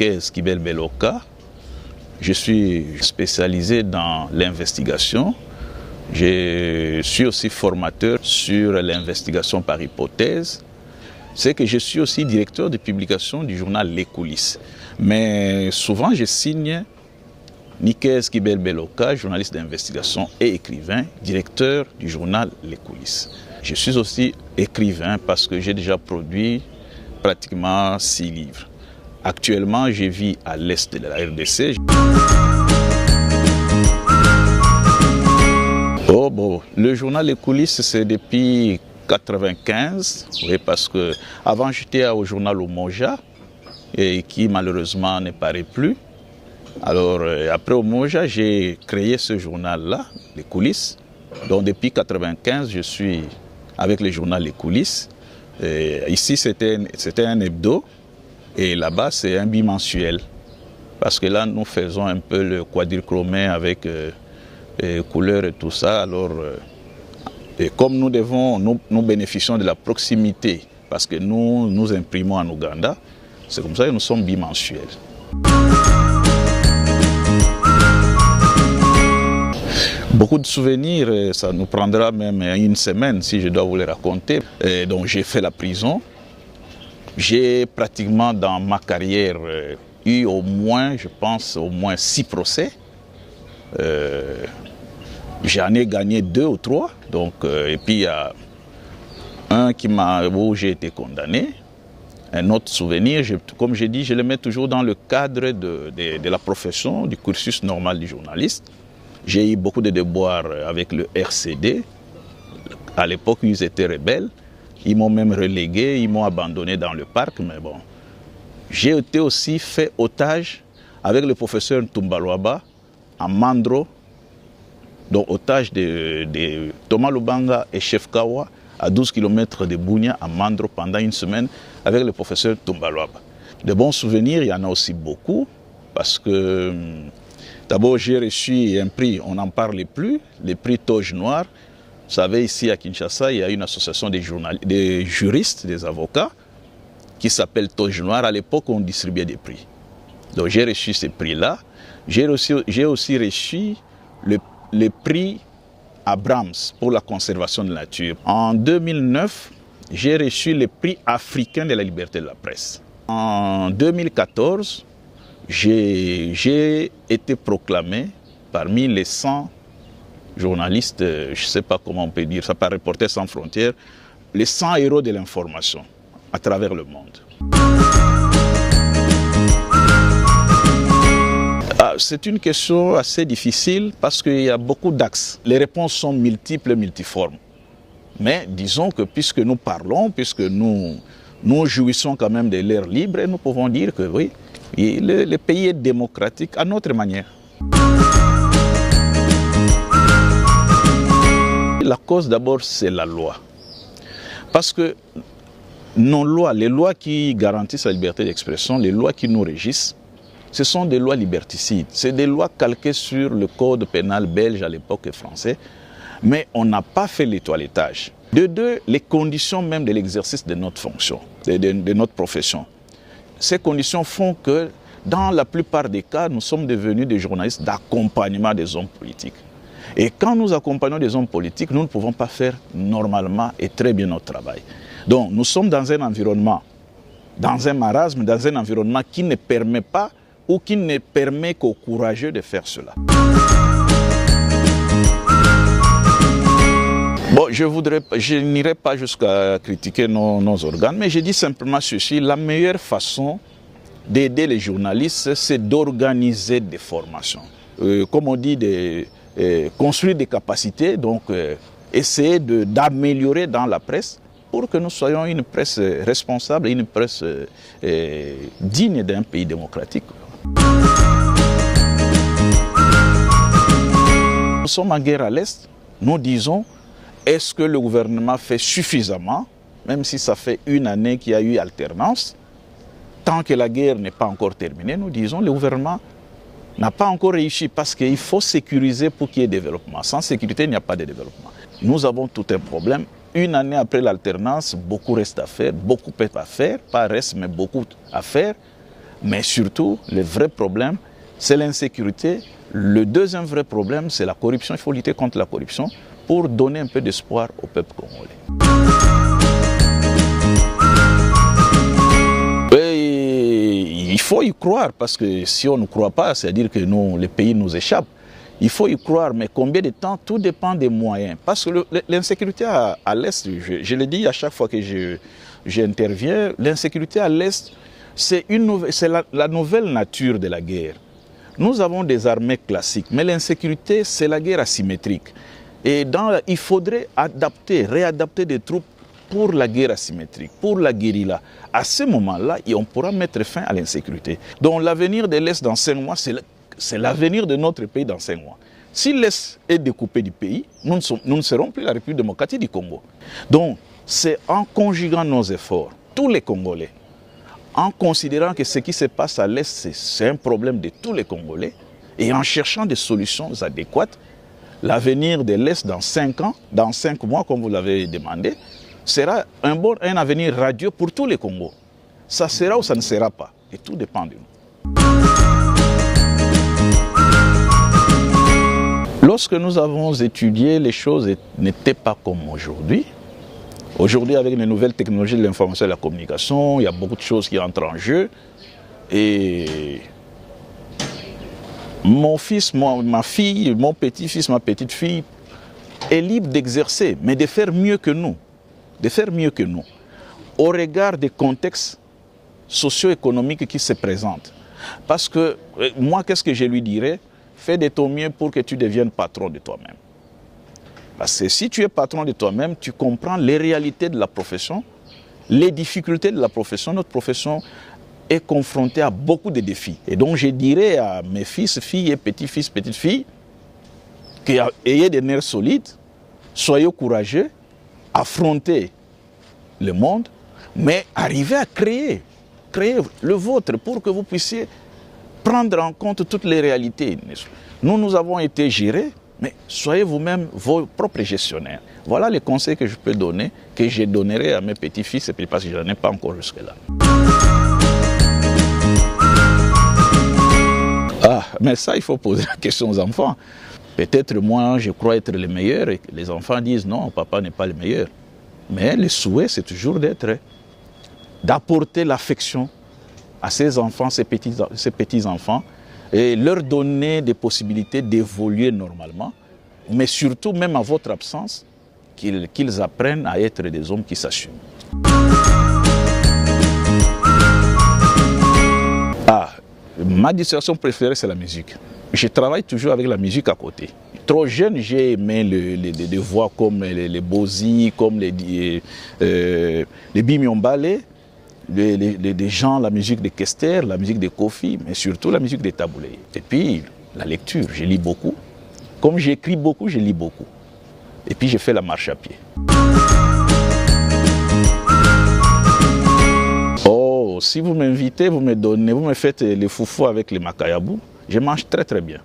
Nikes Kibel Beloka. Je suis spécialisé dans l'investigation. Je suis aussi formateur sur l'investigation par hypothèse. C'est que je suis aussi directeur de publication du journal Les Coulisses. Mais souvent, je signe Nikes Kibel Beloka, journaliste d'investigation et écrivain, directeur du journal Les Coulisses. Je suis aussi écrivain parce que j'ai déjà produit pratiquement 6 livres. Actuellement, je vis à l'est de la RDC. Le journal Les Coulisses, c'est depuis 1995, oui, parce que avant j'étais au journal Umoja, et qui malheureusement ne paraît plus. Alors après Umoja, j'ai créé ce journal-là, Les Coulisses. Donc depuis 1995, je suis avec le journal Les Coulisses. Et ici, c'était un hebdo, et là-bas, c'est un bimensuel. Parce que là, nous faisons un peu le quadrichromé avec couleurs et tout ça. Alors, et comme nous bénéficions de la proximité, parce que nous imprimons en Ouganda, c'est comme ça que nous sommes bimensuels. Beaucoup de souvenirs, ça nous prendra même une semaine si je dois vous les raconter. Et donc j'ai fait la prison. J'ai pratiquement dans ma carrière eu au moins, je pense, au moins 6 procès. J'en ai gagné 2 ou 3. Donc, et puis il y a un où j'ai été condamné. Un autre souvenir, comme j'ai dit, je le mets toujours dans le cadre de la profession, du cursus normal du journaliste. J'ai eu beaucoup de déboires avec le RCD. À l'époque, ils étaient rebelles. Ils m'ont même relégué, ils m'ont abandonné dans le parc, mais bon. J'ai été aussi fait otage avec le professeur Ntumbalwaba à Mandro, donc otage de Thomas Lubanga et Chef Kawa à 12 km de Bunia à Mandro pendant une semaine avec le professeur Ntumbalwaba. De bons souvenirs, il y en a aussi beaucoup, parce que d'abord j'ai reçu un prix, on n'en parle plus, le prix Toge Noir. Vous savez, ici à Kinshasa, il y a une association des juristes, des avocats, qui s'appelle Toge Noir. À l'époque, on distribuait des prix. Donc j'ai reçu ces prix-là. J'ai aussi reçu le prix Abrams pour la conservation de la nature. En 2009, j'ai reçu le prix africain de la liberté de la presse. En 2014, j'ai été proclamé parmi les 100 journalistes, je ne sais pas comment on peut dire ça, par Reporters sans frontières, les 100 héros de l'information à travers le monde. C'est une question assez difficile parce qu'il y a beaucoup d'axes. Les réponses sont multiples et multiformes. Mais disons que puisque nous parlons, puisque nous jouissons quand même de l'air libre, nous pouvons dire que oui, le pays est démocratique à notre manière. La cause d'abord, c'est la loi. Parce que nos lois, les lois qui garantissent la liberté d'expression, les lois qui nous régissent, ce sont des lois liberticides. C'est des lois calquées sur le code pénal belge à l'époque et français. Mais on n'a pas fait le toilettage. De deux, les conditions même de l'exercice de notre fonction, de notre profession. Ces conditions font que, dans la plupart des cas, nous sommes devenus des journalistes d'accompagnement des hommes politiques. Et quand nous accompagnons des hommes politiques, nous ne pouvons pas faire normalement et très bien notre travail. Donc nous sommes dans un environnement, dans un marasme, dans un environnement qui ne permet pas ou qui ne permet qu'aux courageux de faire cela. Bon, je n'irai pas jusqu'à critiquer nos organes, mais je dis simplement ceci, la meilleure façon d'aider les journalistes, c'est d'organiser des formations. Comme on dit, construire des capacités, donc essayer d'améliorer dans la presse pour que nous soyons une presse responsable, une presse digne d'un pays démocratique. Nous sommes en guerre à l'Est, nous disons, est-ce que le gouvernement fait suffisamment, même si ça fait une année qu'il y a eu alternance, tant que la guerre n'est pas encore terminée, nous disons, le gouvernement n'a pas encore réussi parce qu'il faut sécuriser pour qu'il y ait développement. Sans sécurité, il n'y a pas de développement. Nous avons tout un problème. Une année après l'alternance, beaucoup reste à faire, beaucoup peut à faire, pas reste, mais beaucoup à faire. Mais surtout, le vrai problème, c'est l'insécurité. Le deuxième vrai problème, c'est la corruption. Il faut lutter contre la corruption pour donner un peu d'espoir au peuple congolais. Et il faut y croire, parce que si on ne croit pas, c'est-à-dire que le pays nous échappe. Il faut y croire, mais combien de temps? Tout dépend des moyens. Parce que l'insécurité à l'Est, je le dis à chaque fois que j'interviens, l'insécurité à l'Est, c'est la nouvelle nature de la guerre. Nous avons des armées classiques, mais l'insécurité, c'est la guerre asymétrique. Et il faudrait réadapter des troupes pour la guerre asymétrique, pour la guérilla. À ce moment-là, on pourra mettre fin à l'insécurité. Donc l'avenir de l'Est dans 5 mois, c'est l'avenir de notre pays dans 5 mois. Si l'Est est découpé du pays, nous ne serons plus la République démocratique du Congo. Donc, c'est en conjuguant nos efforts, tous les Congolais, en considérant que ce qui se passe à l'Est, c'est un problème de tous les Congolais, et en cherchant des solutions adéquates, l'avenir de l'Est dans 5 ans, dans 5 mois, comme vous l'avez demandé, sera un avenir radieux pour tous les Congos. Ça sera ou ça ne sera pas, et tout dépend de nous. Lorsque nous avons étudié, les choses n'étaient pas comme aujourd'hui. Aujourd'hui, avec les nouvelles technologies de l'information et de la communication, il y a beaucoup de choses qui entrent en jeu. Et mon fils, ma fille, mon petit-fils, ma petite-fille est libre d'exercer, mais de faire mieux que nous. De faire mieux que nous. Au regard des contextes socio-économiques qui se présentent. Parce que moi, qu'est-ce que je lui dirais? Fais de ton mieux pour que tu deviennes patron de toi-même. Parce que si tu es patron de toi-même, tu comprends les réalités de la profession, les difficultés de la profession. Notre profession est confrontée à beaucoup de défis. Et donc je dirais à mes fils, filles et petits-fils, petites-filles, ayez des nerfs solides, soyez courageux, affrontez le monde, mais arrivez à créer le vôtre pour que vous puissiez prendre en compte toutes les réalités. Nous avons été gérés, mais soyez vous-même vos propres gestionnaires. Voilà les conseils que je peux donner, que je donnerai à mes petits-fils, parce que je n'en ai pas encore jusque-là. Ah, mais ça, il faut poser la question aux enfants. Peut-être moi, je crois être le meilleur, et les enfants disent non, papa n'est pas le meilleur. Mais le souhait, c'est toujours d'apporter l'affection à ces enfants, ces petits-enfants, et leur donner des possibilités d'évoluer normalement, mais surtout, même à votre absence, qu'ils apprennent à être des hommes qui s'assument. Ah, ma distraction préférée, c'est la musique. Je travaille toujours avec la musique à côté. Trop jeune, j'ai aimé des voix comme les Bozi, comme les Bimiombale, des gens, la musique de Kester, la musique de Kofi, mais surtout la musique de Taboulé. Et puis, la lecture, je lis beaucoup. Comme j'écris beaucoup, je lis beaucoup. Et puis, je fais la marche à pied. Oh, si vous m'invitez, vous me faites les foufous avec les makayabou, je mange très très bien.